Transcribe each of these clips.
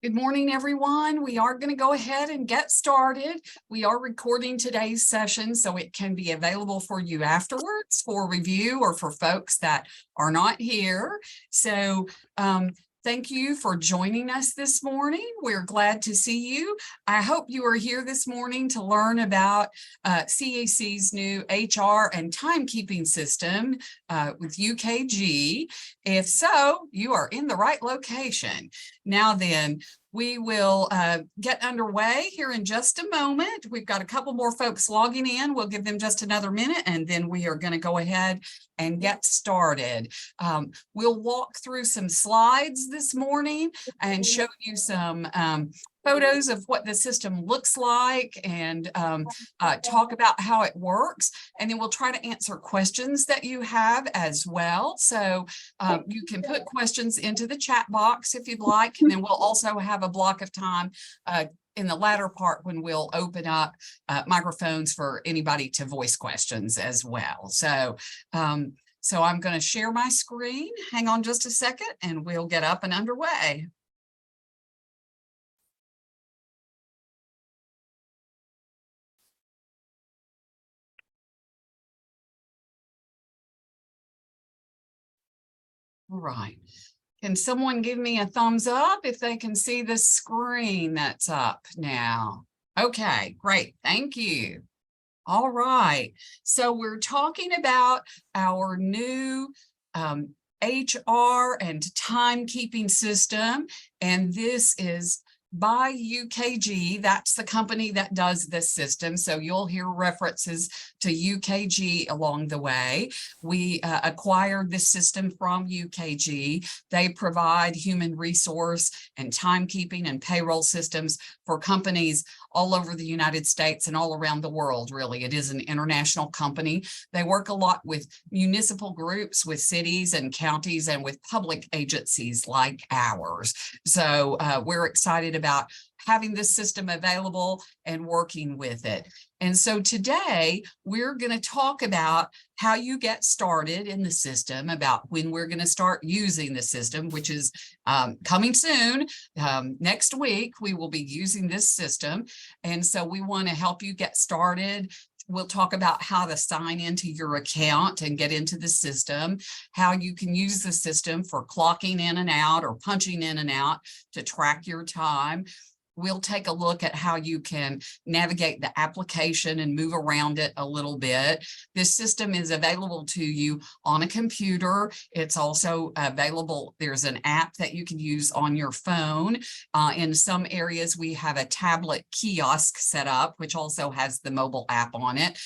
Good morning, everyone. We are going to go ahead and get started. We are recording today's session so it can be available for you afterwards for review or for folks that are not here. So thank you for joining us this morning. We're glad to see you. I hope you are here this morning to learn about CAC's new HR and timekeeping system with UKG. If so, you are in the right location. Now then, we will get underway here in just a moment. We've got a couple more folks logging in. We'll give them just another minute, and then we are going to go ahead and get started. We'll walk through some slides this morning and show you some photos of what the system looks like and talk about how it works. And then we'll try to answer questions that you have as well. So you can put questions into the chat box if you'd like. And then we'll also have a block of time in the latter part when we'll open up microphones for anybody to voice questions as well. So I'm going to share my screen. Hang on just a second and we'll get up and underway. All right. Can someone give me a thumbs up if they can see the screen that's up now? Okay, great. Thank you. All right. So we're talking about our new HR and timekeeping system, and this is by UKG. That's the company that does this system. So you'll hear references to UKG along the way. We acquired this system from UKG. They provide human resource and timekeeping and payroll systems for companies all over the United States and all around the world, really. It is an international company. They work a lot with municipal groups, with cities and counties, and with public agencies like ours. So we're excited about having this system available and working with it. And so today we're going to talk about how you get started in the system, about when we're going to start using the system, which is coming soon. Next week, we will be using this system. And so we want to help you get started. We'll talk about how to sign into your account and get into the system, how you can use the system for clocking in and out or punching in and out to track your time. We'll take a look at how you can navigate the application and move around it a little bit. This system is available to you on a computer. It's also available. There's an app that you can use on your phone. In some areas, we have a tablet kiosk set up, which also has the mobile app on it.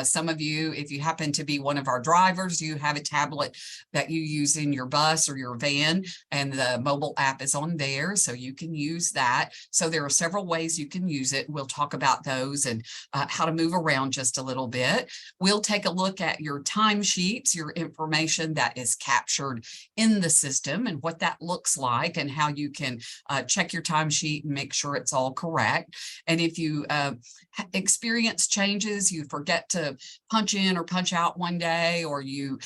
Some of you, if you happen to be one of our drivers, you have a tablet that you use in your bus or your van, and the mobile app is on there, so you can use that. So there are several ways you can use it. We'll talk about those and how to move around just a little bit. We'll take a look at your timesheets, your information that is captured in the system and what that looks like, and how you can check your timesheet and make sure it's all correct. And if you experience changes, you forget to punch in or punch out one day, or you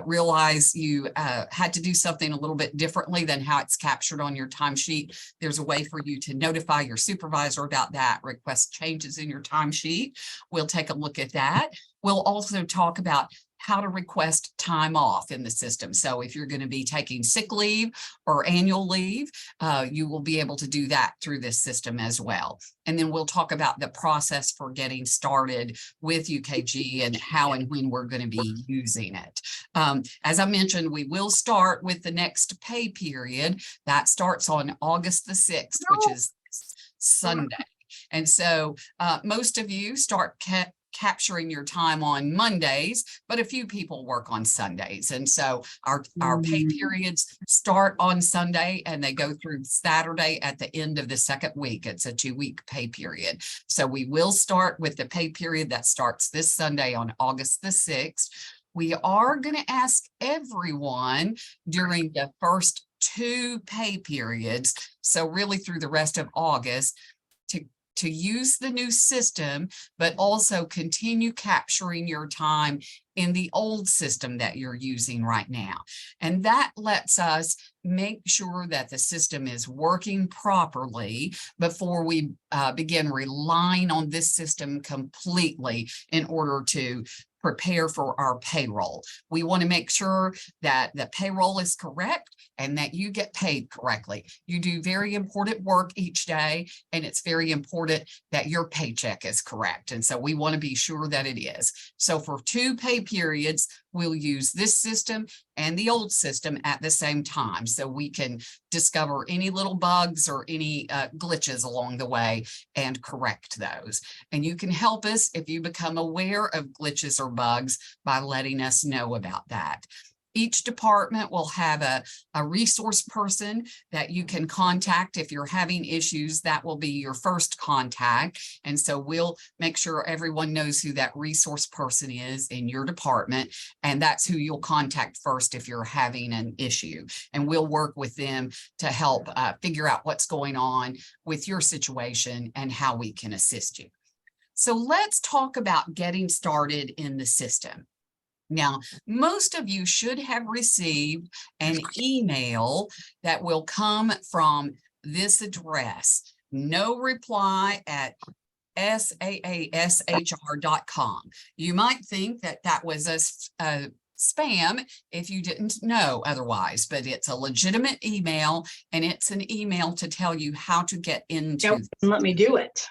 realize you had to do something a little bit differently than how it's captured on your timesheet, there's a way for you to notify your supervisor about that, request changes in your timesheet. We'll take a look at that. We'll also talk about how to request time off in the system. So if you're going to be taking sick leave or annual leave, you will be able to do that through this system as well. And then we'll talk about the process for getting started with UKG and how and when we're going to be using it. As I mentioned, we will start with the next pay period. That starts on August the 6th, which is Sunday. And so most of you start capturing your time on Mondays, but a few people work on Sundays. And so our pay periods start on Sunday and they go through Saturday at the end of the second week. It's a 2-week pay period. So we will start with the pay period that starts this Sunday on August the 6th. We are going to ask everyone during the first 2 pay periods, so really through the rest of August, to use the new system, but also continue capturing your time in the old system that you're using right now. And that lets us make sure that the system is working properly before we begin relying on this system completely in order to prepare for our payroll. We want to make sure that the payroll is correct and that you get paid correctly. You do very important work each day, and it's very important that your paycheck is correct. And so we want to be sure that it is. So for 2 pay periods, we'll use this system and the old system at the same time, so we can discover any little bugs or any glitches along the way and correct those. And you can help us if you become aware of glitches or bugs by letting us know about that. Each department will have a resource person that you can contact if you're having issues. That will be your first contact. And so we'll make sure everyone knows who that resource person is in your department. And that's who you'll contact first if you're having an issue. And we'll work with them to help figure out what's going on with your situation and how we can assist you. So let's talk about getting started in the system. Now, most of you should have received an email that will come from this address, noreply@saashr.com. You might think that that was a spam if you didn't know otherwise, but it's a legitimate email, and it's an email to tell you how to get into. Let me do it.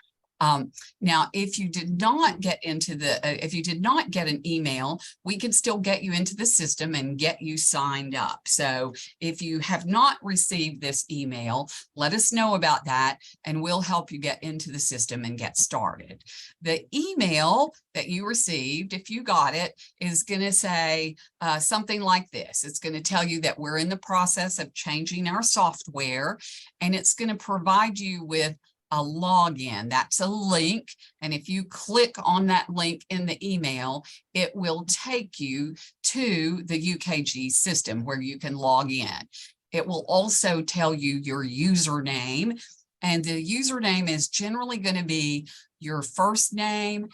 Now, if you did not get into if you did not get an email, we can still get you into the system and get you signed up. So if you have not received this email, let us know about that, and we'll help you get into the system and get started. The email that you received, if you got it, is going to say something like this. It's going to tell you that we're in the process of changing our software, and it's going to provide you with a login. That's a link. And if you click on that link in the email, it will take you to the UKG system where you can log in. It will also tell you your username, and the username is generally going to be your first name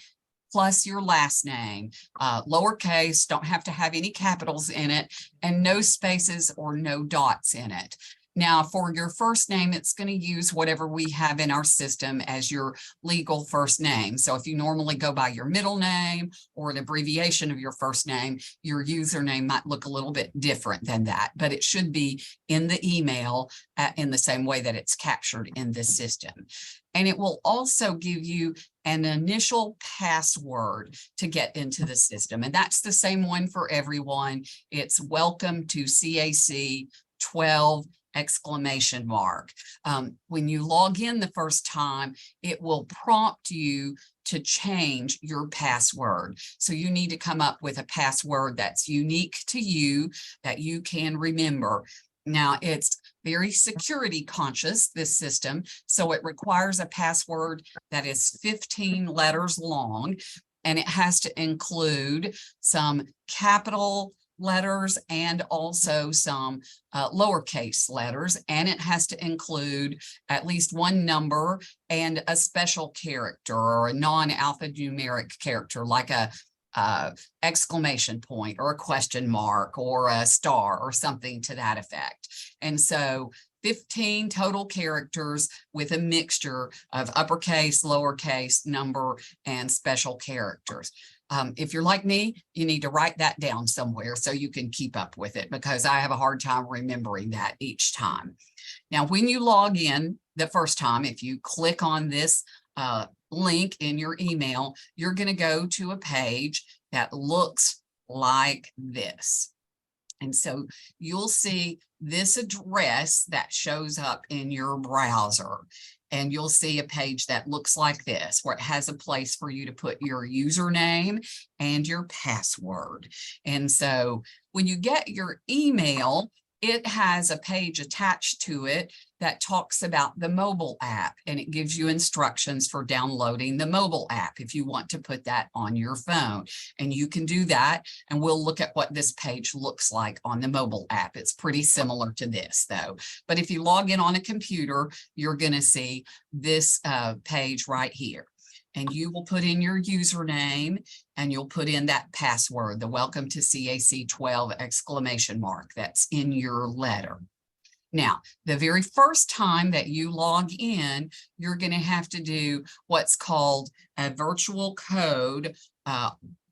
plus your last name, lowercase, don't have to have any capitals in it, and no spaces or no dots in it. Now, for your first name, it's going to use whatever we have in our system as your legal first name. So if you normally go by your middle name or an abbreviation of your first name, your username might look a little bit different than that, but it should be in the email in the same way that it's captured in this system. And it will also give you an initial password to get into the system. And that's the same one for everyone. It's welcome to CAC 12 ! When you log in the first time, it will prompt you to change your password. So you need to come up with a password that's unique to you, that you can remember. Now, it's very security conscious, this system, so it requires a password that is 15 letters long, and it has to include some capital letters and also some lowercase letters, and it has to include at least one number and a special character or a non-alphanumeric character like a exclamation point or a question mark or a star or something to that effect. And so 15 total characters with a mixture of uppercase, lowercase, number, and special characters. If you're like me, you need to write that down somewhere so you can keep up with it, because I have a hard time remembering that each time. Now, when you log in the first time, if you click on this link in your email, you're going to go to a page that looks like this. And so you'll see this address that shows up in your browser, and you'll see a page that looks like this, where it has a place for you to put your username and your password. And so when you get your email, it has a page attached to it that talks about the mobile app, and it gives you instructions for downloading the mobile app if you want to put that on your phone. And you can do that, and we'll look at what this page looks like on the mobile app. It's pretty similar to this though. But if you log in on a computer, you're going to see this page right here. And you will put in your username and you'll put in that password, the welcome to CAC 12 exclamation mark that's in your letter. Now, the very first time that you log in, you're going to have to do what's called a virtual code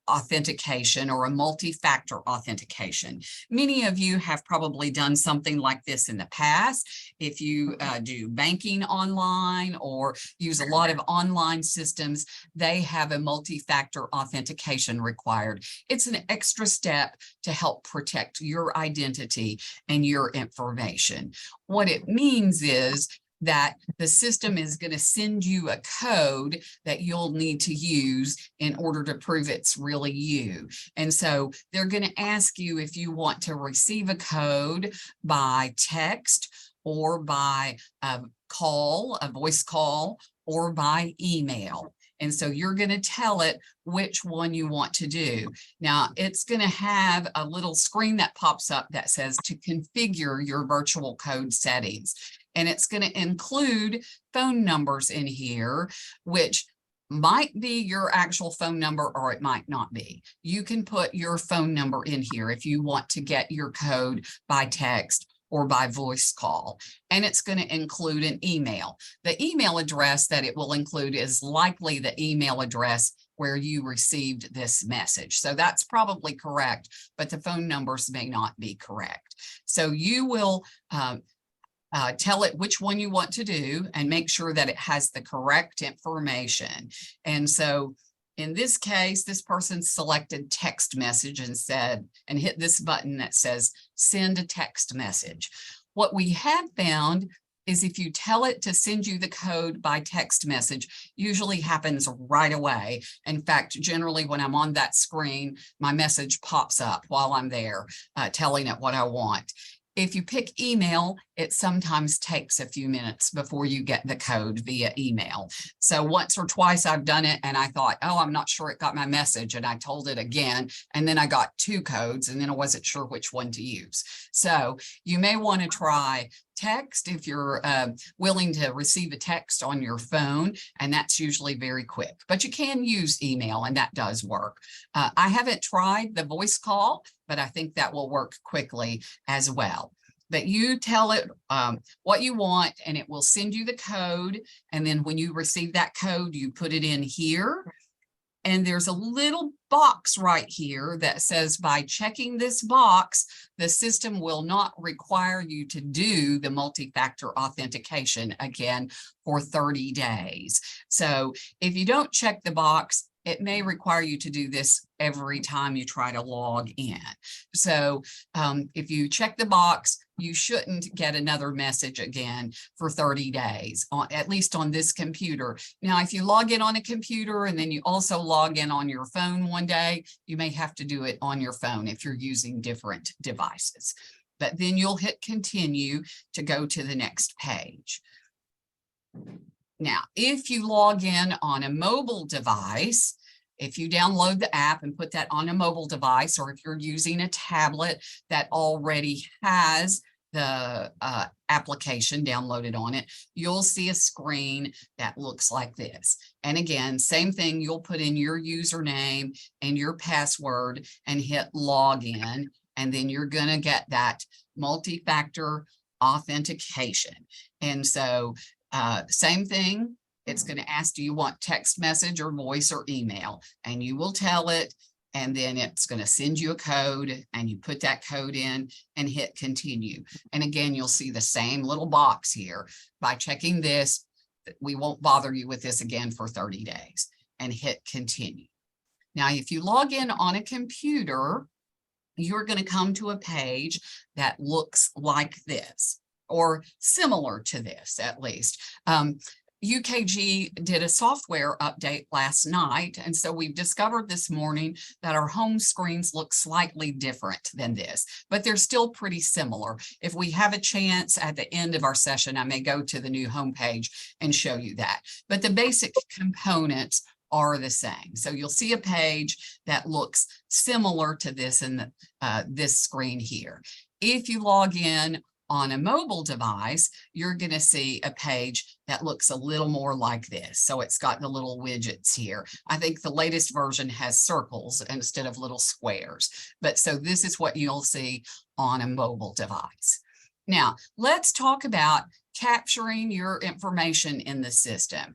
authentication or a multi-factor authentication. Many of you have probably done something like this in the past. If you do banking online or use a lot of online systems, they have a multi-factor authentication required. It's an extra step to help protect your identity and your information. What it means is that the system is going to send you a code that you'll need to use in order to prove it's really you. And so they're going to ask you if you want to receive a code by text or by a call, a voice call, or by email. And so you're going to tell it which one you want to do. Now, it's going to have a little screen that pops up that says to configure your virtual code settings. And it's going to include phone numbers in here, which might be your actual phone number or it might not be. You can put your phone number in here if you want to get your code by text or by voice call. And it's going to include an email. The email address that it will include is likely the email address where you received this message. So that's probably correct, but the phone numbers may not be correct. So you will tell it which one you want to do and make sure that it has the correct information. And so in this case, this person selected text message and hit this button that says send a text message. What we have found is if you tell it to send you the code by text message, usually happens right away. In fact, generally when I'm on that screen, my message pops up while I'm there telling it what I want. If you pick email, it sometimes takes a few minutes before you get the code via email. So once or twice I've done it and I thought, oh, I'm not sure it got my message, and I told it again, and then I got 2 codes and then I wasn't sure which one to use. So you may want to try text if you're willing to receive a text on your phone, and that's usually very quick, but you can use email and that does work. I haven't tried the voice call, but I think that will work quickly as well. But you tell it what you want and it will send you the code. And then when you receive that code, you put it in here. And there's a little box right here that says by checking this box, the system will not require you to do the multi-factor authentication again for 30 days. So if you don't check the box, it may require you to do this every time you try to log in. So if you check the box, you shouldn't get another message again for 30 days, at least on this computer. Now, if you log in on a computer and then you also log in on your phone one day, you may have to do it on your phone if you're using different devices. But then you'll hit continue to go to the next page. Now, if you log in on a mobile device, if you download the app and put that on a mobile device, or if you're using a tablet that already has the application downloaded on it, you'll see a screen that looks like this. And again, same thing, you'll put in your username and your password and hit login, and then you're going to get that multi-factor authentication. And so same thing, it's going to ask, do you want text message or voice or email? And you will tell it, and then it's going to send you a code, and you put that code in and hit continue. And again, you'll see the same little box here. By checking this, we won't bother you with this again for 30 days, and hit continue. Now, if you log in on a computer, you're going to come to a page that looks like this, or similar to this at least. UKG did a software update last night, and so we've discovered this morning that our home screens look slightly different than this, but they're still pretty similar. If we have a chance at the end of our session, I may go to the new homepage and show you that. But the basic components are the same. So you'll see a page that looks similar to this in this screen here. If you log in on a mobile device, you're going to see a page that looks a little more like this. So it's got the little widgets here. I think the latest version has circles instead of little squares. But so this is what you'll see on a mobile device. Now, let's talk about capturing your information in the system.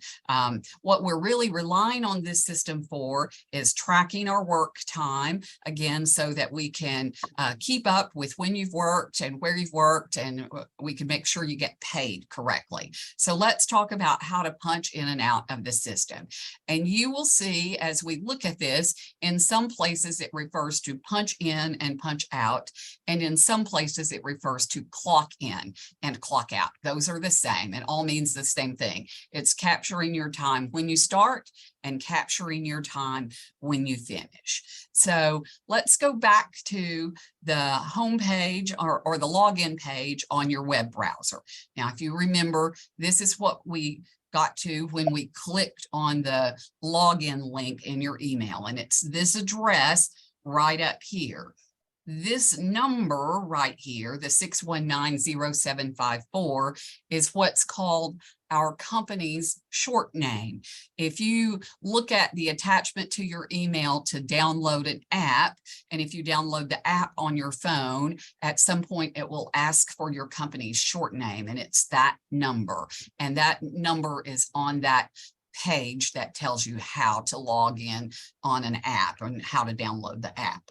What we're really relying on this system for is tracking our work time, again, so that we can keep up with when you've worked and where you've worked, and we can make sure you get paid correctly. So let's talk about how to punch in and out of the system. And you will see as we look at this, in some places it refers to punch in and punch out, and in some places it refers to clock in and clock out. Those are the same. It all means the same thing. It's capturing your time when you start and capturing your time when you finish. So let's go back to the home page or the login page on your web browser. Now, if you remember, this is what we got to when we clicked on the login link in your email, and it's this address right up here. This number right here, the 6190754, is what's called our company's short name. If you look at the attachment to your email to download an app, and if you download the app on your phone, at some point it will ask for your company's short name, and it's that number. And that number is on that page that tells you how to log in on an app and how to download the app.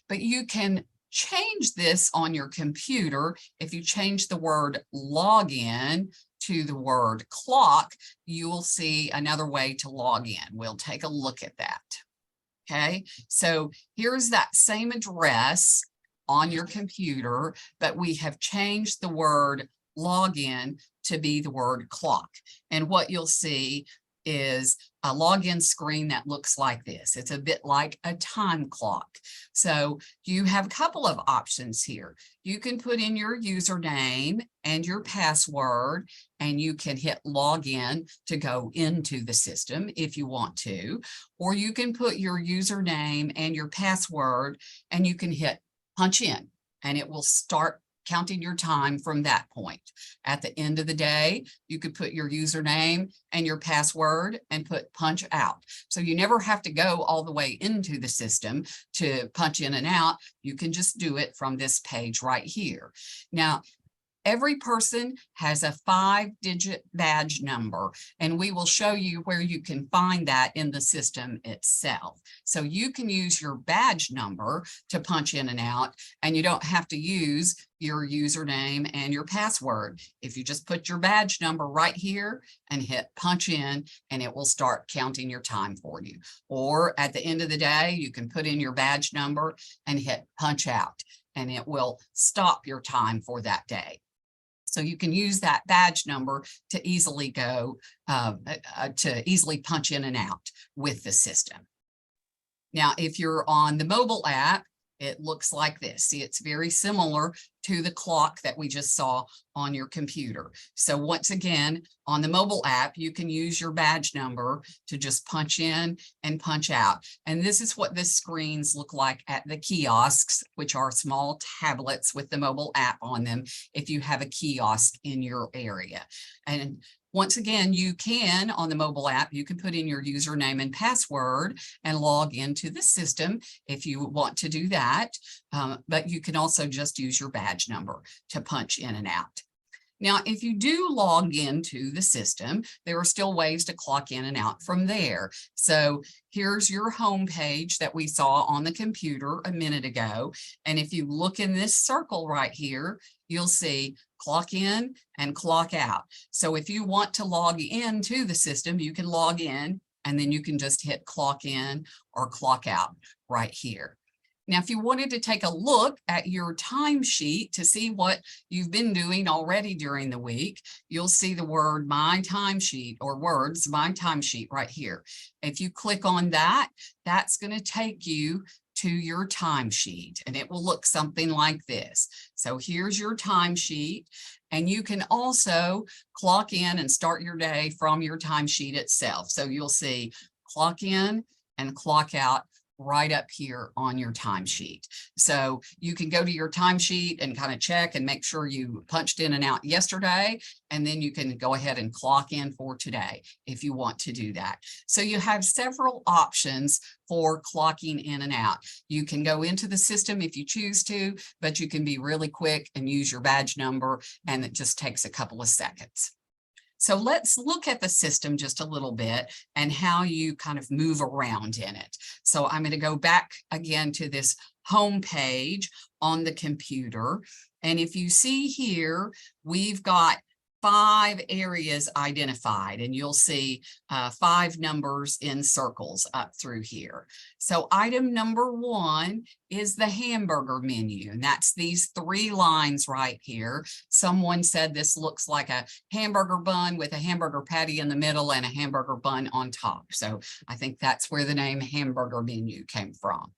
But you can change this on your computer. If you change the word login to the word clock, you will see another way to log in. We'll take a look at that. Okay, so here's that same address on your computer, but we have changed the word login to be the word clock. And what you'll see is a login screen that looks like this. It's a bit like a time clock. So you have a couple of options here. You can put in your username and your password, and you can hit login to go into the system if you want to, or you can put your username and your password and you can hit punch in, and it will start counting your time from that point. At the end of the day, you could put your username and your password and put punch out. So you never have to go all the way into the system to punch in and out. You can just do it from this page right here. Now, every person has a 5-digit badge number, and we will show you where you can find that in the system itself. So you can use your badge number to punch in and out, and you don't have to use your username and your password. If you just put your badge number right here and hit punch in, and it will start counting your time for you. Or at the end of the day, you can put in your badge number and hit punch out, and it will stop your time for that day. So you can use that badge number to easily go, to easily punch in and out with the system. Now, if you're on the mobile app, it looks like this. See, it's very similar to the clock that we just saw on your computer. So once again, on the mobile app, you can use your badge number to just punch in and punch out. And this is what the screens look like at the kiosks, which are small tablets with the mobile app on them, if you have a kiosk in your area. And once again, you can, on the mobile app, you can put in your username and password and log into the system if you want to do that. But you can also just use your badge number to punch in and out. Now, if you do log into the system, there are still ways to clock in and out from there. So here's your home page that we saw on the computer a minute ago. And if you look in this circle right here, you'll see clock in and clock out. So if you want to log into the system, you can log in and then you can just hit clock in or clock out right here. Now, if you wanted to take a look at your timesheet to see what you've been doing already during the week, you'll see the word My Timesheet or words My Timesheet right here. If you click on that, that's going to take you to your timesheet, and it will look something like this. So here's your timesheet, and you can also clock in and start your day from your timesheet itself. So you'll see clock in and clock out right up here on your timesheet. So you can go to your timesheet and kind of check and make sure you punched in and out yesterday, and then you can go ahead and clock in for today if you want to do that. So you have several options for clocking in and out. You can go into the system if you choose to, but you can be really quick and use your badge number, and it just takes a couple of seconds. So let's look at the system just a little bit and how you kind of move around in it. So I'm going to go back again to this home page on the computer. And if you see here, we've got 5 areas identified, and you'll see 5 numbers in circles up through here. So item number 1 is the hamburger menu, and that's these 3 lines right here. Someone said this looks like a hamburger bun with a hamburger patty in the middle and a hamburger bun on top. So I think that's where the name hamburger menu came from.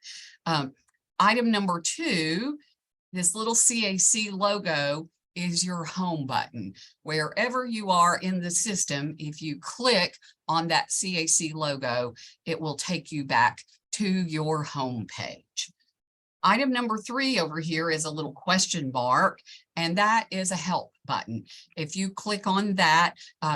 Item number 2, this little CAC logo is your home button. Wherever you are in the system, if you click on that CAC logo, it will take you back to your home page. Item number 3 over here is a little question mark, and that is a help button. If you click on that,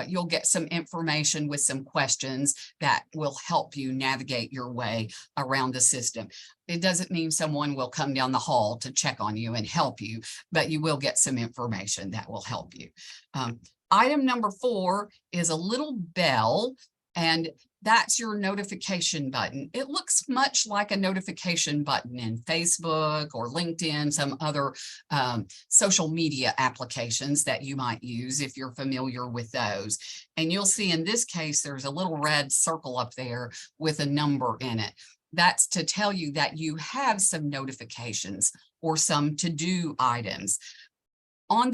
you'll get some information with some questions that will help you navigate your way around the system. It doesn't mean someone will come down the hall to check on you and help you, but you will get some information that will help you. Item number 4 is a little bell, and that's your notification button. It looks much like a notification button in Facebook or LinkedIn, some other social media applications that you might use if you're familiar with those. And you'll see in this case, there's a little red circle up there with a number in it. That's to tell you that you have some notifications or some to-do items. In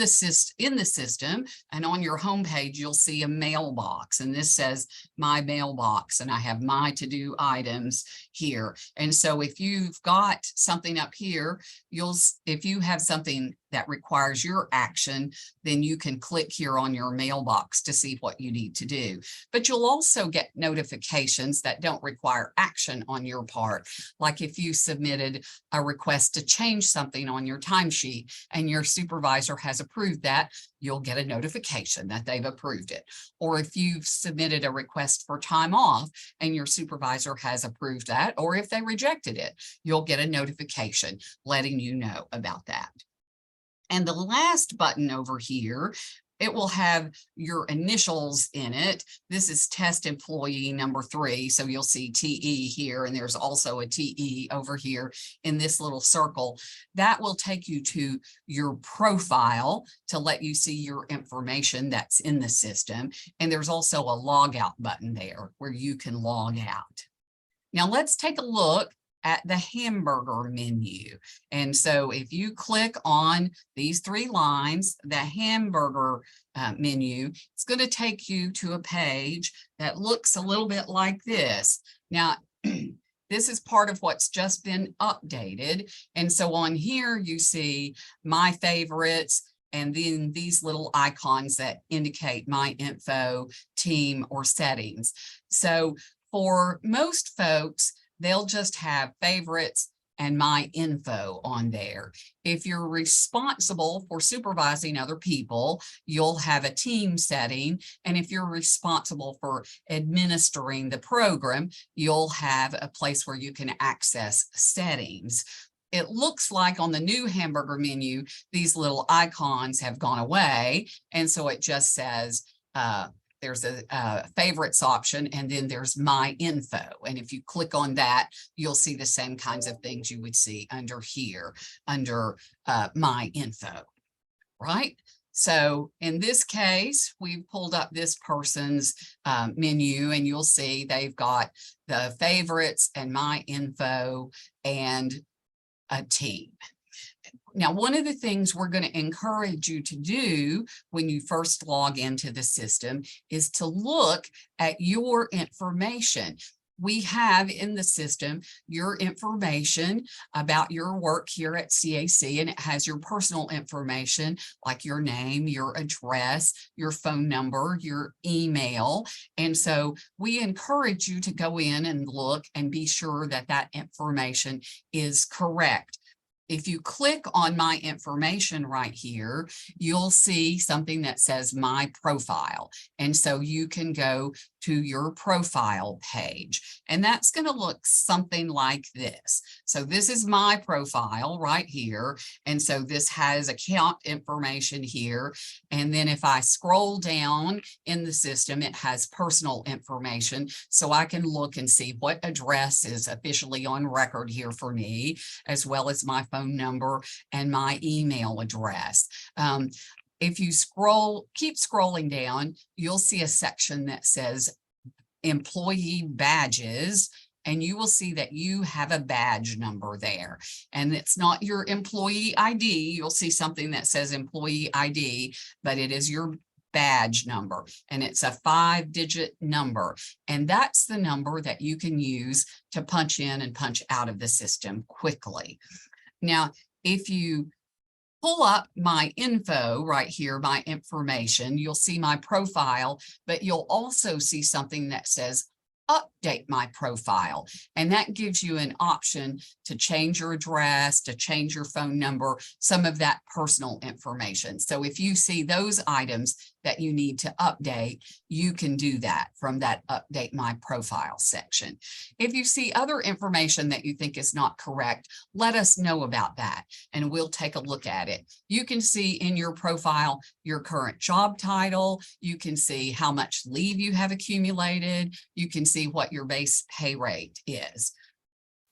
the system and on your homepage, you'll see a mailbox, and this says my mailbox, and I have my to-do items here. And so if you've got something up here, if you have something that requires your action, then you can click here on your mailbox to see what you need to do. But you'll also get notifications that don't require action on your part. Like if you submitted a request to change something on your timesheet and your supervisor has approved that, you'll get a notification that they've approved it. Or if you've submitted a request for time off and your supervisor has approved that, or if they rejected it, you'll get a notification letting you know about that. And the last button over here, it will have your initials in it. This is test employee number 3. So you'll see TE here, and there's also a TE over here in this little circle. That will take you to your profile to let you see your information that's in the system. And there's also a log out button there where you can log out. Now let's take a look at the hamburger menu. And so if you click on these 3 lines, the hamburger menu, it's going to take you to a page that looks a little bit like this. Now, this is part of what's just been updated. And so on here, you see my favorites, and then these little icons that indicate my info, team, or settings. So for most folks, they'll just have favorites and my info on there. If you're responsible for supervising other people, you'll have a team setting. And if you're responsible for administering the program, you'll have a place where you can access settings. It looks like on the new hamburger menu, these little icons have gone away. And so it just says, there's a favorites option, and then there's my info. And if you click on that, you'll see the same kinds of things you would see under here, under my info, right? So in this case, we pulled up this person's menu, and you'll see they've got the favorites and my info and a team. Now, one of the things we're going to encourage you to do when you first log into the system is to look at your information. We have in the system your information about your work here at CAC, and it has your personal information like your name, your address, your phone number, your email. And so we encourage you to go in and look and be sure that that information is correct. If you click on my information right here, you'll see something that says my profile. And so you can go to your profile page, and that's going to look something like this. So this is my profile right here. And so this has account information here. And then if I scroll down in the system, it has personal information. So I can look and see what address is officially on record here for me, as well as my phone number and my email address. If you keep scrolling down, you'll see a section that says employee badges, and you will see that you have a badge number there. And it's not your employee ID. You'll see something that says employee ID, but it is your badge number, and it's a 5-digit number. And that's the number that you can use to punch in and punch out of the system quickly. Now, if you pull up my info right here, my information, you'll see my profile, but you'll also see something that says update my profile. And that gives you an option to change your address, to change your phone number, some of that personal information. So if you see those items that you need to update, you can do that from that update my profile section. If you see other information that you think is not correct, let us know about that and we'll take a look at it. You can see in your profile your current job title, you can see how much leave you have accumulated, you can see what your base pay rate is.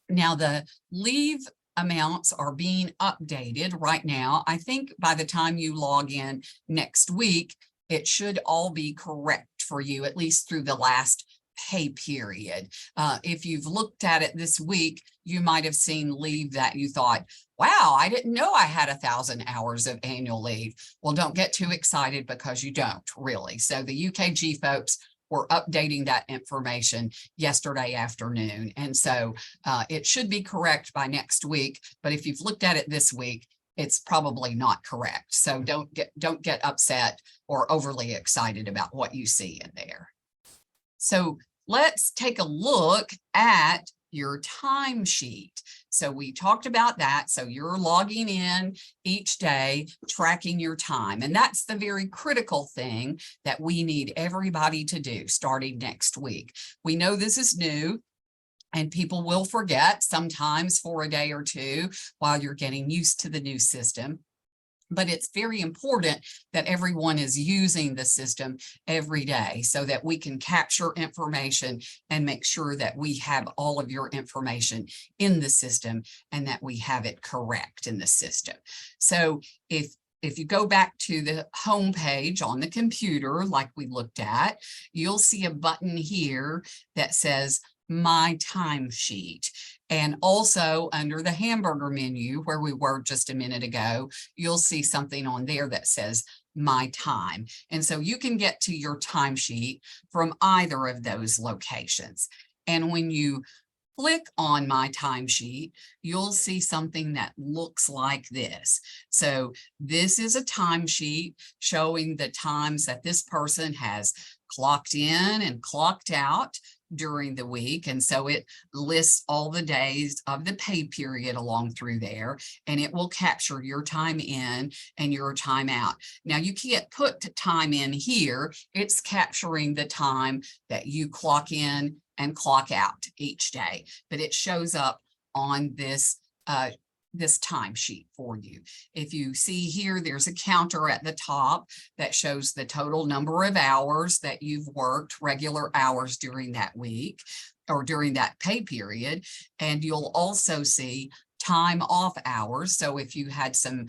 Now, the leave amounts are being updated right now. I think by the time you log in next week, it should all be correct for you, at least through the last pay period. If you've looked at it this week, you might have seen leave that you thought, wow, I didn't know I had 1,000 hours of annual leave. Well, don't get too excited because you don't really. So the UKG folks were updating that information yesterday afternoon. And so it should be correct by next week. But if you've looked at it this week, it's probably not correct. So don't get upset or overly excited about what you see in there. So let's take a look at your timesheet. So we talked about that. So you're logging in each day, tracking your time. And that's the very critical thing that we need everybody to do starting next week. We know this is new, and people will forget sometimes for a day or two while you're getting used to the new system. But it's very important that everyone is using the system every day so that we can capture information and make sure that we have all of your information in the system and that we have it correct in the system. So if you go back to the home page on the computer, like we looked at, you'll see a button here that says My Timesheet. And also under the hamburger menu where we were just a minute ago, you'll see something on there that says My Time. And so you can get to your timesheet from either of those locations. And when you click on My Timesheet, you'll see something that looks like this. So this is a timesheet showing the times that this person has clocked in and clocked out during the week. And so it lists all the days of the pay period along through there, and it will capture your time in and your time out. Now you can't put time in here. It's capturing the time that you clock in and clock out each day, but it shows up on this this timesheet for you. If you see here, there's a counter at the top that shows the total number of hours that you've worked, regular hours during that week or during that pay period. And you'll also see time off hours. So if you had some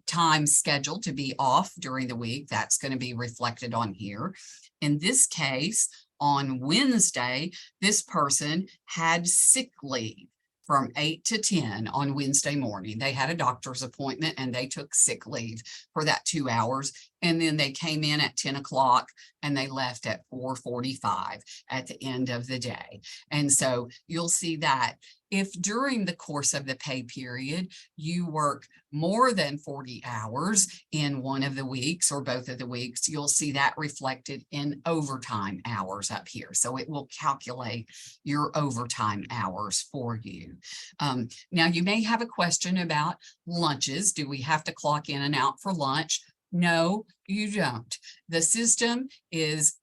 time scheduled to be off during the week, that's going to be reflected on here. In this case, on Wednesday, this person had sick leave from 8 to 10 on Wednesday morning. They had a doctor's appointment and they took sick leave for that 2 hours. And then they came in at 10 o'clock and they left at 4:45 at the end of the day. And so you'll see that if during the course of the pay period, you work more than 40 hours in one of the weeks or both of the weeks, you'll see that reflected in overtime hours up here. So it will calculate your overtime hours for you. Now you may have a question about lunches. Do we have to clock in and out for lunch? No, you don't. The system is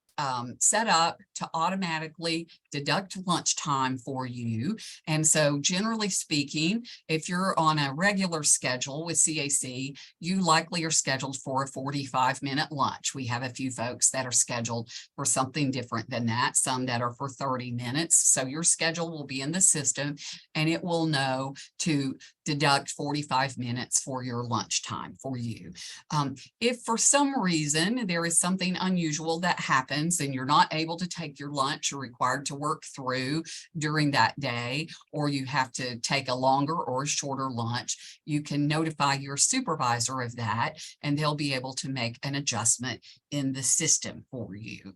set up to automatically deduct lunchtime for you. And so generally speaking, if you're on a regular schedule with CAC, you likely are scheduled for a 45-minute lunch. We have a few folks that are scheduled for something different than that, some that are for 30 minutes. So your schedule will be in the system and it will know to deduct 45 minutes for your lunchtime for you. If for some reason there is something unusual that happens and you're not able to take your lunch, you're required to work through during that day, or you have to take a longer or a shorter lunch, you can notify your supervisor of that and they'll be able to make an adjustment in the system for you.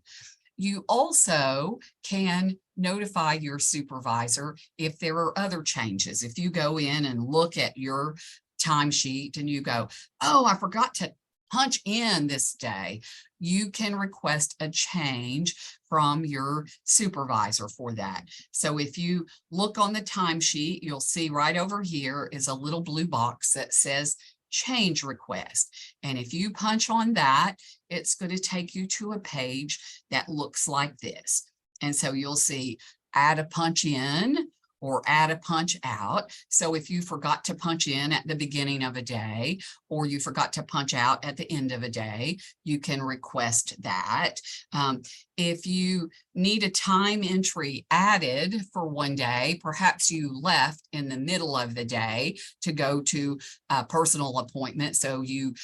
You also can notify your supervisor if there are other changes. If you go in and look at your timesheet and you go, oh, I forgot to punch in this day, you can request a change from your supervisor for that. So if you look on the timesheet, you'll see right over here is a little blue box that says change request. And if you punch on that, it's going to take you to a page that looks like this. And so you'll see add a punch in or add a punch out. So if you forgot to punch in at the beginning of a day, or you forgot to punch out at the end of a day, you can request that. If you need a time entry added for one day, perhaps you left in the middle of the day to go to a personal appointment, so you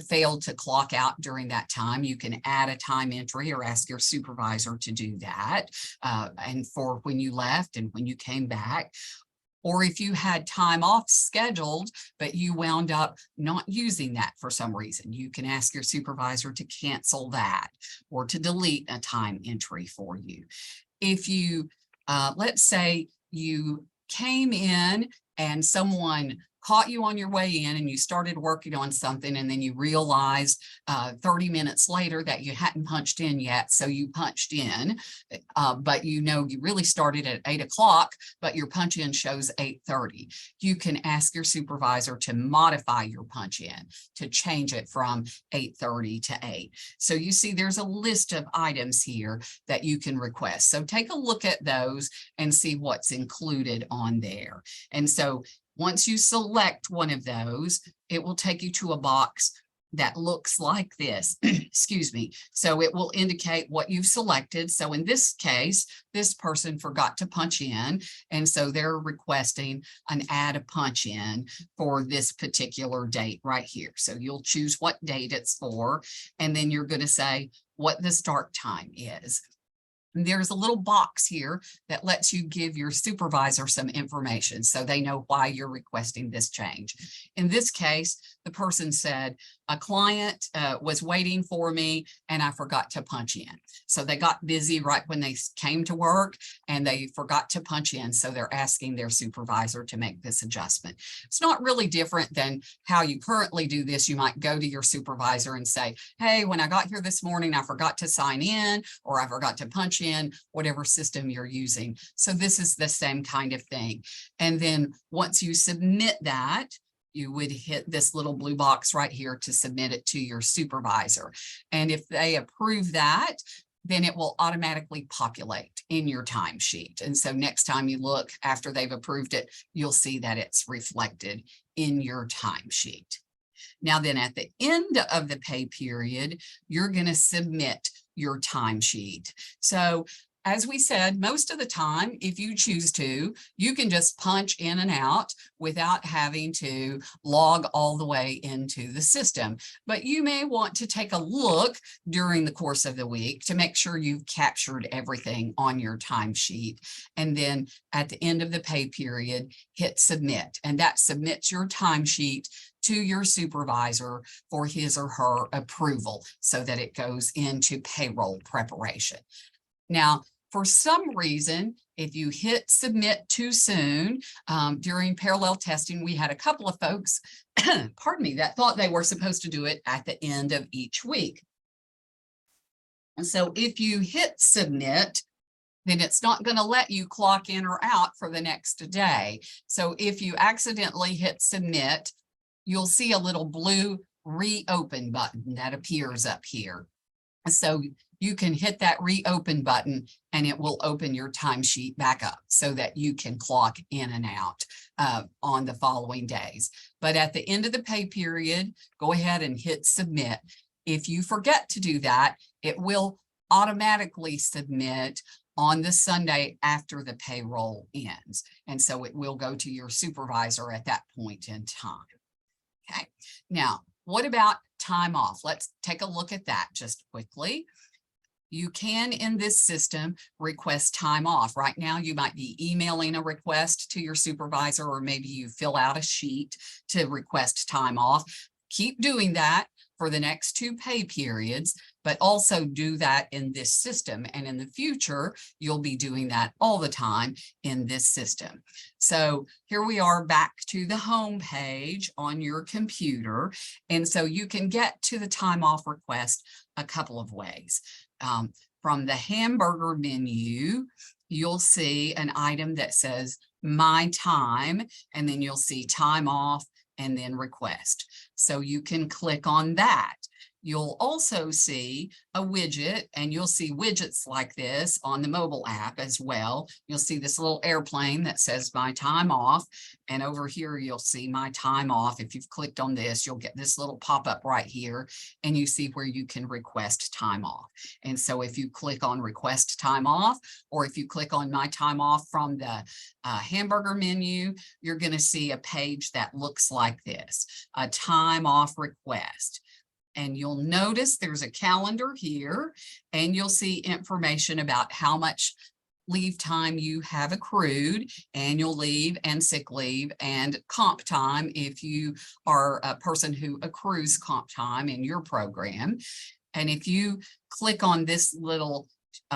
failed to clock out during that time, you can add a time entry or ask your supervisor to do that, and for when you left and when you came back. Or if you had time off scheduled, but you wound up not using that for some reason, you can ask your supervisor to cancel that or to delete a time entry for you. If you, let's say you came in and someone caught you on your way in and you started working on something and then you realized 30 minutes later that you hadn't punched in yet. So you punched in, but you know you really started at 8 o'clock, but your punch in shows 8:30. You can ask your supervisor to modify your punch in to change it from 8:30 to 8. So you see there's a list of items here that you can request. So take a look at those and see what's included on there. And so once you select one of those, it will take you to a box that looks like this, excuse me. So it will indicate what you've selected. So in this case, this person forgot to punch in, and so they're requesting an add a punch in for this particular date right here. So you'll choose what date it's for, and then you're going to say what the start time is. And there's a little box here that lets you give your supervisor some information so they know why you're requesting this change. In this case, the person said, a client was waiting for me and I forgot to punch in. So they got busy right when they came to work and they forgot to punch in. So they're asking their supervisor to make this adjustment. It's not really different than how you currently do this. You might go to your supervisor and say, hey, when I got here this morning, I forgot to sign in, or I forgot to punch in, whatever system you're using. So this is the same kind of thing. And then once you submit that, you would hit this little blue box right here to submit it to your supervisor. And if they approve that, then it will automatically populate in your timesheet. And so next time you look after they've approved it, you'll see that it's reflected in your timesheet. Now then at the end of the pay period, you're going to submit your timesheet. So as we said, most of the time, if you choose to, you can just punch in and out without having to log all the way into the system. But you may want to take a look during the course of the week to make sure you've captured everything on your timesheet. And then at the end of the pay period, hit submit. And that submits your timesheet to your supervisor for his or her approval so that it goes into payroll preparation. Now, for some reason, if you hit submit too soon, during parallel testing, we had a couple of folks, pardon me, that thought they were supposed to do it at the end of each week. And so if you hit submit, then it's not going to let you clock in or out for the next day. So if you accidentally hit submit, you'll see a little blue reopen button that appears up here. So you can hit that reopen button and it will open your timesheet back up so that you can clock in and out on the following days. But at the end of the pay period, go ahead and hit submit. If you forget to do that, it will automatically submit on the Sunday after the payroll ends. And so it will go to your supervisor at that point in time. Okay, now what about time off? Let's take a look at that just quickly. You can, in this system, request time off. Right now, you might be emailing a request to your supervisor, or maybe you fill out a sheet to request time off. Keep doing that for the next 2 pay periods, but also do that in this system. And in the future, you'll be doing that all the time in this system. So here we are back to the home page on your computer. And so you can get to the time off request a couple of ways. From the hamburger menu, you'll see an item that says My Time, and then you'll see time off and then request. So you can click on that. You'll also see a widget, and you'll see widgets like this on the mobile app as well. You'll see this little airplane that says My Time Off, and over here you'll see My Time Off. If you've clicked on this, you'll get this little pop-up right here, and you see where you can request time off. And so if you click on Request Time Off, or if you click on My Time Off from the hamburger menu, you're going to see a page that looks like this, a time off request. And you'll notice there's a calendar here, and you'll see information about how much leave time you have accrued, annual leave and sick leave, and comp time if you are a person who accrues comp time in your program. And if you click on this little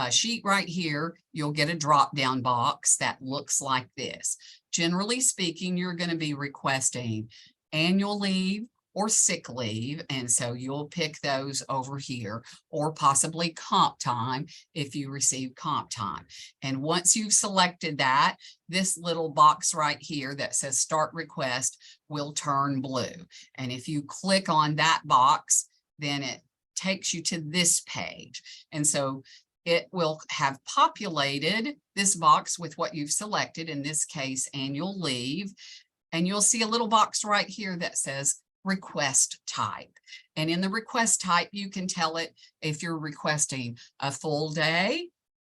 sheet right here, you'll get a drop-down box that looks like this. Generally speaking, you're going to be requesting annual leave or sick leave, and so you'll pick those over here, or possibly comp time if you receive comp time. And once you've selected that, this little box right here that says Start Request will turn blue. And if you click on that box, then it takes you to this page. And so it will have populated this box with what you've selected, in this case, annual leave. And you'll see a little box right here that says request type. And in the request type, you can tell it if you're requesting a full day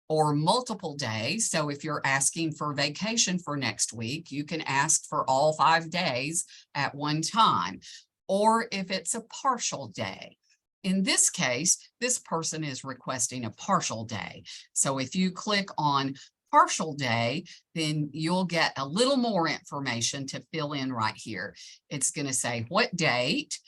or multiple days. So if you're asking for vacation for next week, you can ask for all 5 days at one time, or if it's a partial day. In this case, this person is requesting a partial day. So if you click on partial day, then you'll get a little more information to fill in right here. It's going to say what date,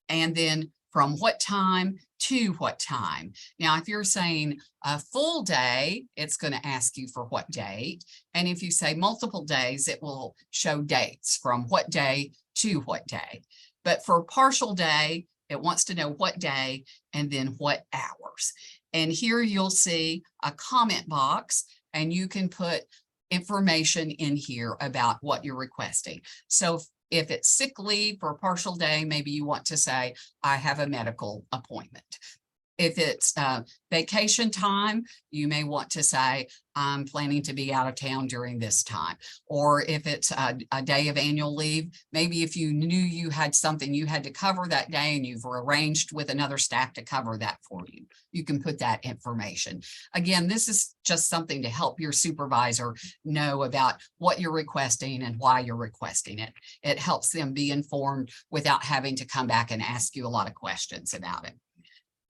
and then from what time to what time. Now, if you're saying a full day, it's going to ask you for what date. And if you say multiple days, it will show dates from what day to what day. But for partial day, it wants to know what day and then what hours. And here you'll see a comment box, and you can put information in here about what you're requesting. So if it's sick leave for a partial day, maybe you want to say, I have a medical appointment. If it's vacation time, you may want to say, I'm planning to be out of town during this time. Or if it's a day of annual leave, maybe if you knew you had something you had to cover that day and you've arranged with another staff to cover that for you. you can put that information. Again, this is just something to help your supervisor know about what you're requesting and why you're requesting it. It helps them be informed without having to come back and ask you a lot of questions about it.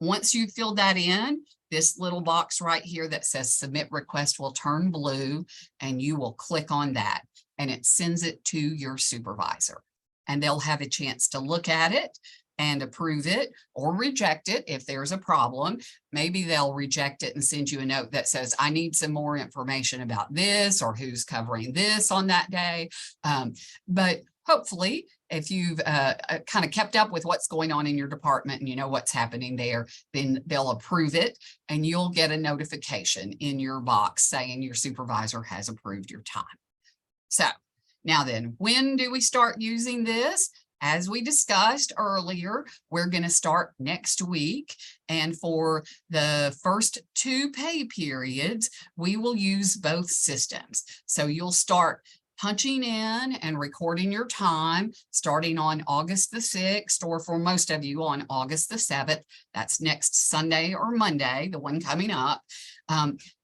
Once you fill that in, this little box right here that says submit request will turn blue, and you will click on that, and it sends it to your supervisor, and they'll have a chance to look at it and approve it or reject it if there's a problem. Maybe they'll reject it and send you a note that says, I need some more information about this, or who's covering this on that day. But hopefully, if you've kind of kept up with what's going on in your department and you know what's happening there, then they'll approve it, and you'll get a notification in your box saying your supervisor has approved your time. So now then, when do we start using this? As we discussed earlier, we're going to start next week. And for the first 2 pay periods, we will use both systems. So you'll start punching in and recording your time starting on August the 6th, or for most of you on August the 7th. That's next Sunday or Monday, the one coming up.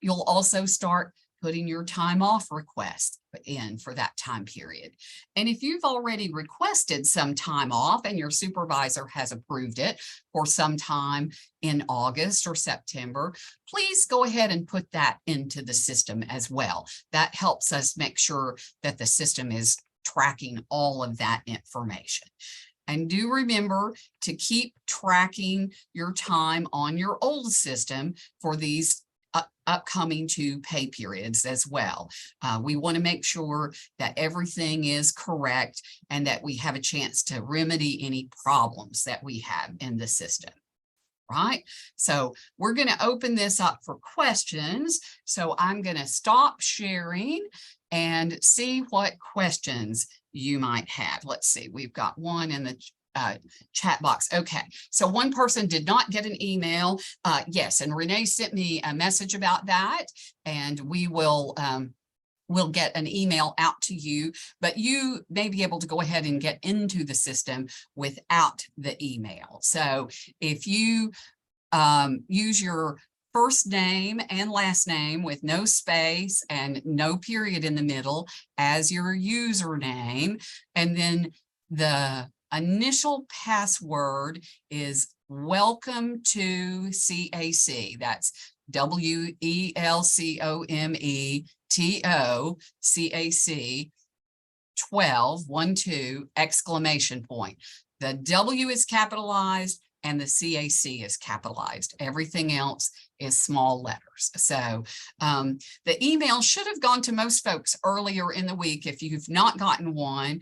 You'll also start putting your time off request in for that time period. And if you've already requested some time off and your supervisor has approved it for some time in August or September, please go ahead and put that into the system as well. That helps us make sure that the system is tracking all of that information. And do remember to keep tracking your time on your old system for these upcoming 2 pay periods as well. We want to make sure that everything is correct and that we have a chance to remedy any problems that we have in the system. Right? So we're going to open this up for questions. So I'm going to stop sharing and see what questions you might have. Let's see, we've got one in the chat box. Okay, so one person did not get an email. Yes, and Renee sent me a message about that, and we will we'll get an email out to you, but you may be able to go ahead and get into the system without the email. So if you use your first name and last name with no space and no period in the middle as your username, and then the initial password is welcome to CAC. That's WELCOMETOCAC 12 exclamation point. The W is capitalized and the CAC is capitalized. Everything else is small letters. So the email should have gone to most folks earlier in the week. If you've not gotten one,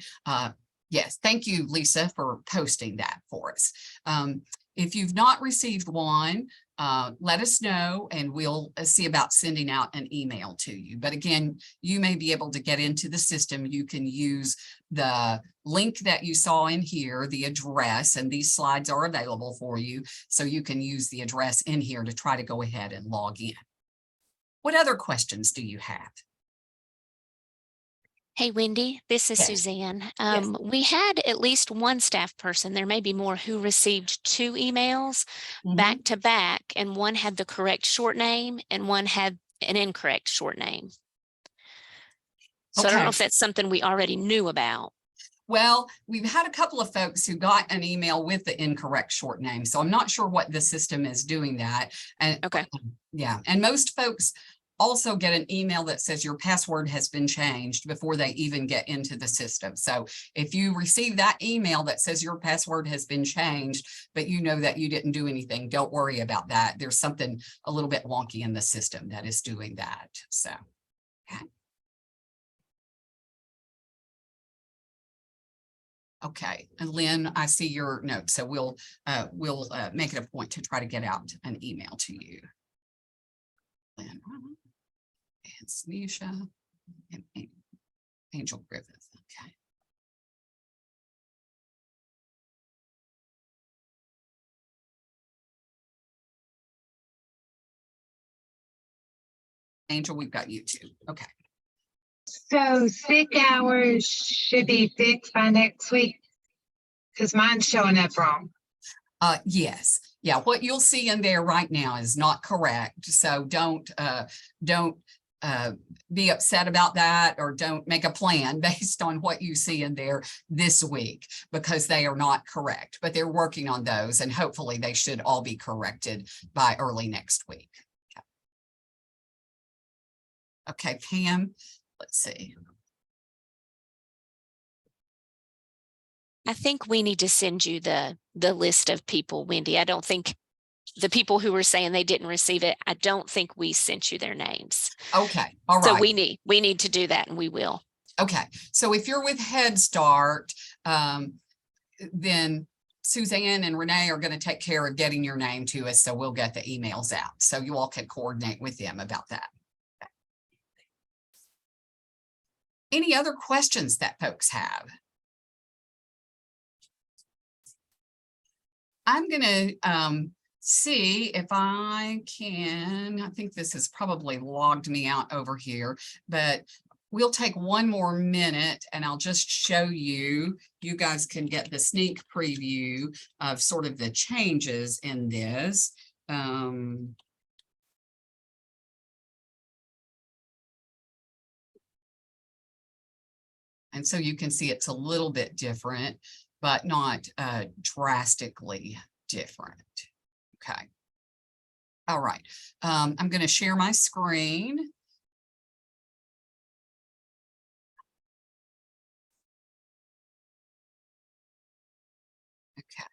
yes, thank you, Lisa, for posting that for us. If you've not received one, let us know and we'll see about sending out an email to you. But again, you may be able to get into the system. You can use the link that you saw in here, the address, and these slides are available for you. So you can use the address in here to try to go ahead and log in. What other questions do you have? Hey, Wendy, this is Yes. Suzanne. Yes. We had at least one staff person, there may be more, who received 2 emails back to back, and one had the correct short name and one had an incorrect short name. So I don't know if that's something we already knew about. Well, we've had a couple of folks who got an email with the incorrect short name, so I'm not sure what the system is doing that. And okay, yeah, and most folks also get an email that says your password has been changed before they even get into the system. So if you receive that email that says your password has been changed, but you know that you didn't do anything, don't worry about that. There's something a little bit wonky in the system that is doing that. So, okay. Okay, and Lynn, I see your note, so we'll make it a point to try to get out an email to you. Lynn. And Sneesha and Angel Griffith. Okay. Angel, we've got you too. Okay. So sick hours should be fixed by next week because mine's showing up wrong. Yes. Yeah, what you'll see in there right now is not correct. So don't be upset about that, or don't make a plan based on what you see in there this week, because they are not correct, but they're working on those, and hopefully they should all be corrected by early next week. Okay, Pam, let's see. I think we need to send you the list of people, Wendy. I don't think the people who were saying they didn't receive it, I don't think we sent you their names. Okay, all right. So we need to do that, and we will. Okay, so if you're with Head Start, then Suzanne and Renee are going to take care of getting your name to us, so we'll get the emails out. So you all can coordinate with them about that. Any other questions that folks have? I'm going to see if I can. I think this has probably logged me out over here, but we'll take one more minute and I'll just show you. You guys can get the sneak preview of sort of the changes in this. And so you can see it's a little bit different, but not drastically different. Okay. All right. I'm going to share my screen. Okay.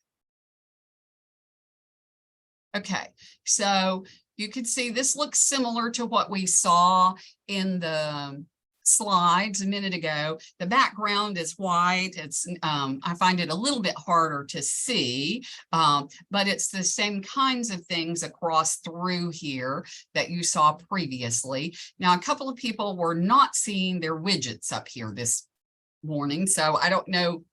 Okay. So you can see this looks similar to what we saw in the slides a minute ago. The background is white. It's I find it a little bit harder to see, but it's the same kinds of things across through here that you saw previously. Now, a couple of people were not seeing their widgets up here this morning, so I don't know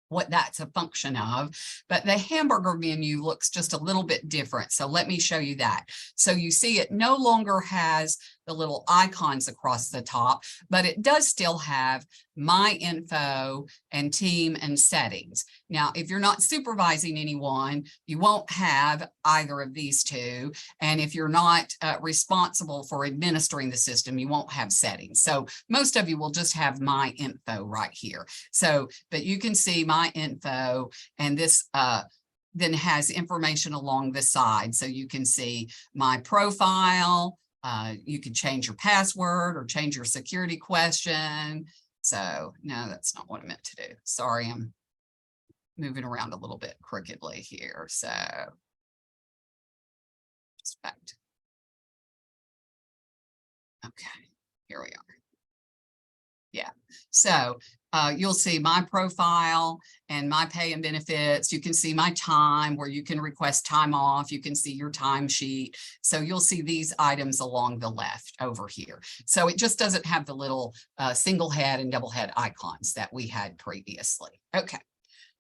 what that's a function of, but the hamburger menu looks just a little bit different. So let me show you that. So you see it no longer has the little icons across the top, but it does still have my info and team and settings. Now, if you're not supervising anyone, you won't have either of these two. And if you're not responsible for administering the system, you won't have settings. So most of you will just have my info right here. So, but you can see my info, and this then has information along the side. So you can see my profile. You can change your password or change your security question. So no, that's not what I meant to do. Sorry, I'm moving around a little bit crookedly here. So expect. Okay, here we are. Yeah, so you'll see my profile and my pay and benefits. You can see my time, where you can request time off. You can see your timesheet. So you'll see these items along the left over here. So it just doesn't have the little single head and double head icons that we had previously. Okay,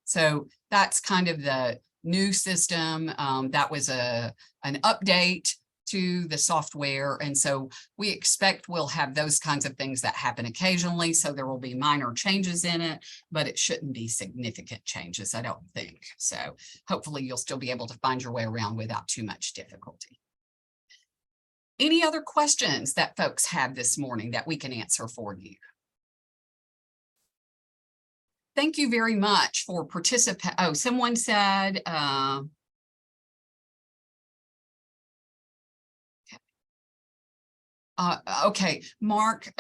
so that's kind of the new system. That was an update to the software. And so we expect we'll have those kinds of things that happen occasionally. So there will be minor changes in it, but it shouldn't be significant changes, I don't think. So hopefully you'll still be able to find your way around without too much difficulty. Any other questions that folks have this morning that we can answer for you? Thank you very much for participating. Oh, someone said, okay, Mark,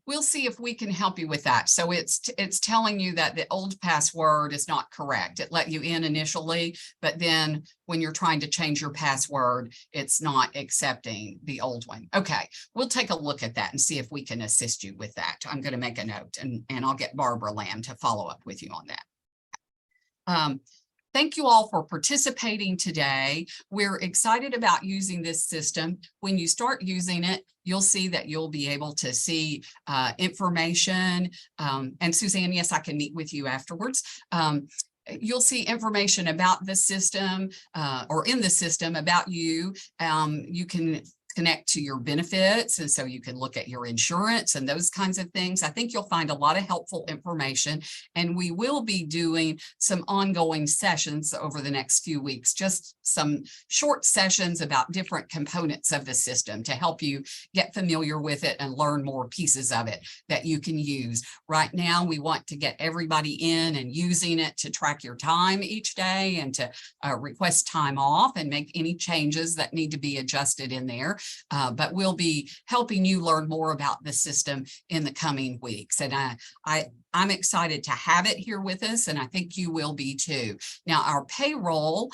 we'll see if we can help you with that. So it's telling you that the old password is not correct. It let you in initially, but then when you're trying to change your password, it's not accepting the old one. Okay, we'll take a look at that and see if we can assist you with that. I'm going to make a note, and I'll get Barbara Lamb to follow up with you on that. Thank you all for participating today. We're excited about using this system. When you start using it, you'll see that you'll be able to see information. And Suzanne, yes, I can meet with you afterwards. You'll see information about the system or in the system about you. You can connect to your benefits. And so you can look at your insurance and those kinds of things. I think you'll find a lot of helpful information, and we will be doing some ongoing sessions over the next few weeks, just some short sessions about different components of the system to help you get familiar with it and learn more pieces of it that you can use. Right now, we want to get everybody in and using it to track your time each day and to request time off and make any changes that need to be adjusted in there. But we'll be helping you learn more about the system in the coming weeks. And I'm excited to have it here with us, and I think you will be too. Now, our payroll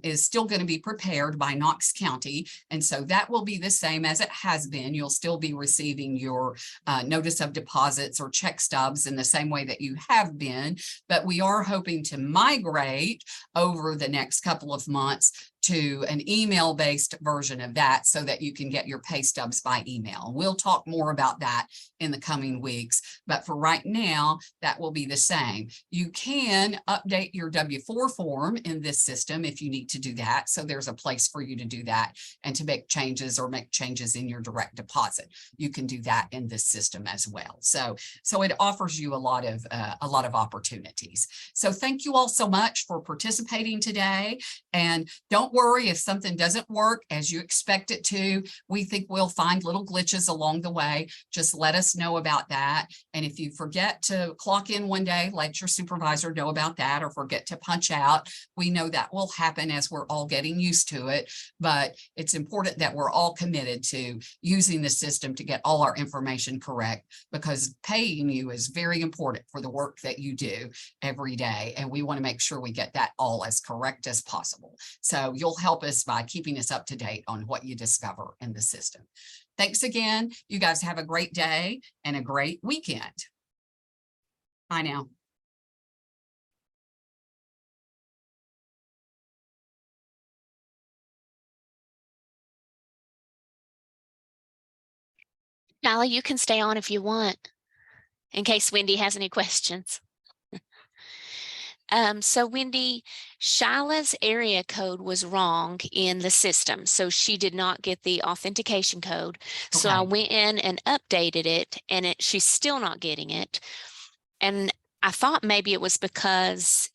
is still going to be prepared by Knox County, and so that will be the same as it has been. You'll still be receiving your notice of deposits or check stubs in the same way that you have been, but we are hoping to migrate over the next couple of months to an email-based version of that so that you can get your pay stubs by email. We'll talk more about that in the coming weeks, but for right now, that will be the same. You can update your W-4 form in this system if you need to do that. So there's a place for you to do that and to make changes or make changes in your direct deposit. You can do that in this system as well. So it offers you a lot of opportunities. So thank you all so much for participating today, and don't worry if something doesn't work as you expect it to. We think we'll find little glitches along the way. Just let us know about that. And if you forget to clock in one day, let your supervisor know about that, or forget to punch out. We know that will happen as we're all getting used to it, but it's important that we're all committed to using the system to get all our information correct, because paying you is very important for the work that you do every day. And we want to make sure we get that all as correct as possible. So you'll help us by keeping us up to date on what you discover in the system. Thanks again. You guys have a great day and a great weekend. Bye now. Shyla, you can stay on if you want, in case Wendy has any questions. So Wendy, Shyla's area code was wrong in the system, so she did not get the authentication code. So I went in and updated it, and she's still not getting it. And I thought maybe it was because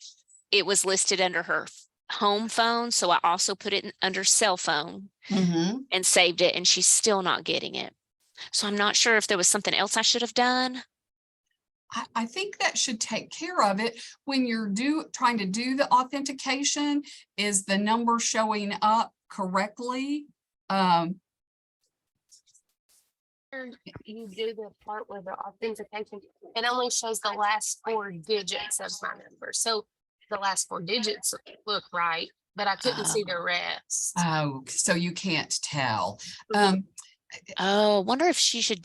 it was listed under her home phone, so I also put it under cell phone and saved it, and she's still not getting it. So I'm not sure if there was something else I should have done. I think that should take care of it. When you're trying to do the authentication, is the number showing up correctly? You do the part where the authentication, it only shows the last 4 digits of my number. So the last 4 digits look right, but I couldn't see the rest. Oh, so you can't tell. Oh, wonder if she should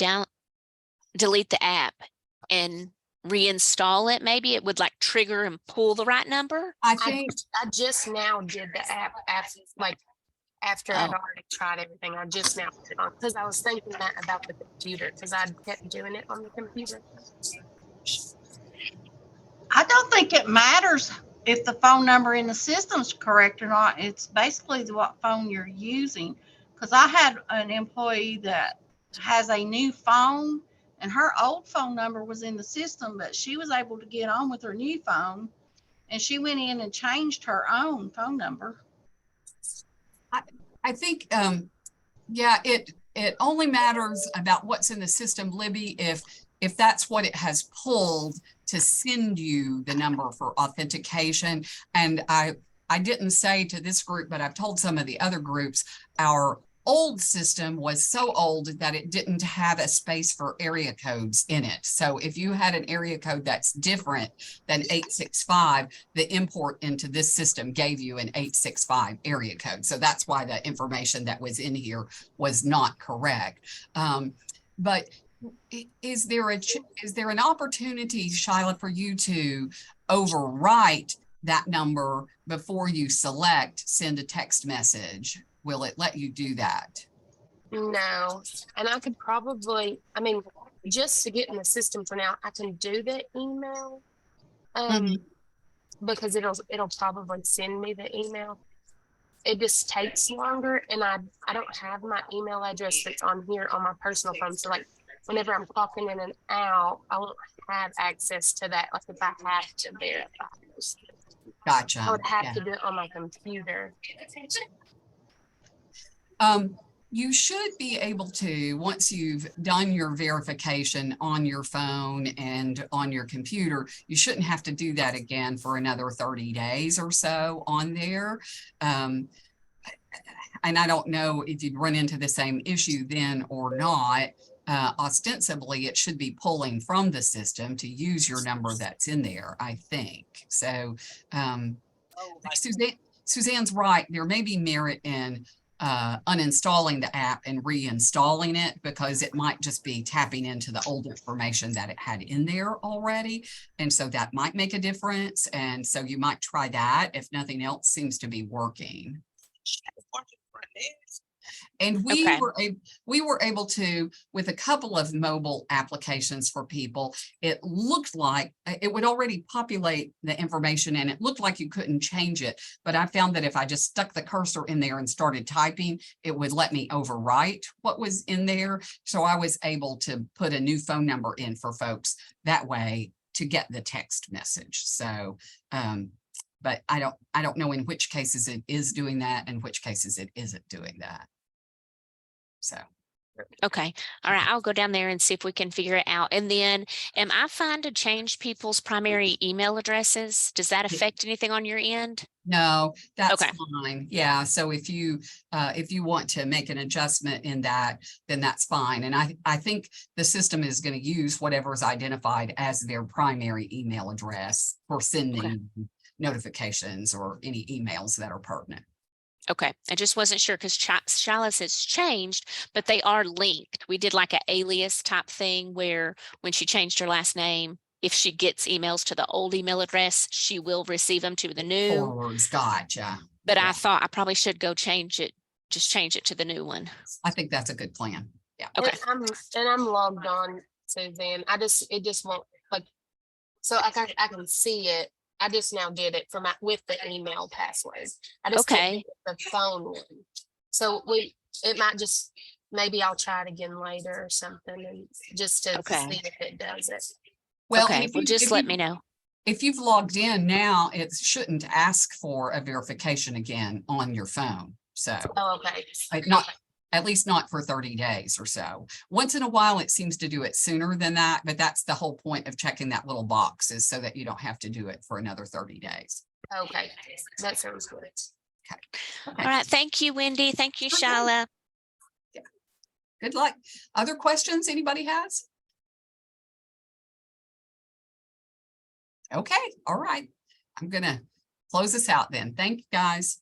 delete the app and reinstall it. Maybe it would like trigger and pull the right number. I think I just now did the app after I'd already tried everything. I just now put it on because I was thinking that about the computer, because I kept doing it on the computer. I don't think it matters if the phone number in the system's correct or not. It's basically what phone you're using. Because I had an employee that has a new phone, and her old phone number was in the system, but she was able to get on with her new phone, and she went in and changed her own phone number. I think, yeah, it only matters about what's in the system, Libby, if that's what it has pulled to send you the number for authentication. And I didn't say to this group, but I've told some of the other groups, our old system was so old that it didn't have a space for area codes in it. So if you had an area code that's different than 865, the import into this system gave you an 865 area code. So that's why the information that was in here was not correct. But is there an opportunity, Shyla, for you to overwrite that number before you select send a text message? Will it let you do that? No, and I could probably, I mean, just to get in the system for now, I can do the email, because it'll probably send me the email. it just takes longer, and I don't have my email address that's on here on my personal phone. So like whenever I'm clocking in and out, I won't have access to that. Like if I have to verify those things, Gotcha. I would have Yeah. to do it on my computer. You should be able to, once you've done your verification on your phone and on your computer, you shouldn't have to do that again for another 30 days or so on there. And I don't know if you'd run into the same issue then or not. Ostensibly, it should be pulling from the system to use your number that's in there, I think. So Suzanne's right. There may be merit in uninstalling the app and reinstalling it, because it might just be tapping into the old information that it had in there already. And so that might make a difference. And so you might try that if nothing else seems to be working. And we were able to, with a couple of mobile applications for people, it looked like it would already populate the information and it looked like you couldn't change it. But I found that if I just stuck the cursor in there and started typing, it would let me overwrite what was in there. So I was able to put a new phone number in for folks that way to get the text message. So, but I don't know in which cases it is doing that and which cases it isn't doing that. So. Okay. All right. I'll go down there and see if we can figure it out. And then am I fine to change people's primary email addresses? Does that affect anything on your end? No, that's Okay. fine. Yeah. So if you want to make an adjustment in that, then that's fine. And I think the system is going to use whatever is identified as their primary email address for sending notifications or any emails that are pertinent. Okay, I just wasn't sure because Shyla has changed, but they are linked. We did like an alias type thing where when she changed her last name, if she gets emails to the old email address, she will receive them to the new. Forwards, gotcha. But Yeah. I thought I probably should go change it, just change it to the new one. I think that's a good plan. Yeah. Okay. And I'm logged on, Suzanne. It just won't, like, so I can see it. I just now did it with the email password. I just can't get the phone one. So it might just, maybe I'll try it again later or something, and just to see if it does it. Well, okay, well, just let me know. If you've logged in now, it shouldn't ask for a verification again on your phone. So okay. At least not for 30 days or so. Once in a while, it seems to do it sooner than that, but that's the whole point of checking that little box, is so that you don't have to do it for another 30 days. Okay, that sounds good. Okay. All right. Thank you, Wendy. Thank you, Shyla. Yeah. Good luck. Other questions anybody has? Okay. All right. I'm going to close this out then. Thank you, guys.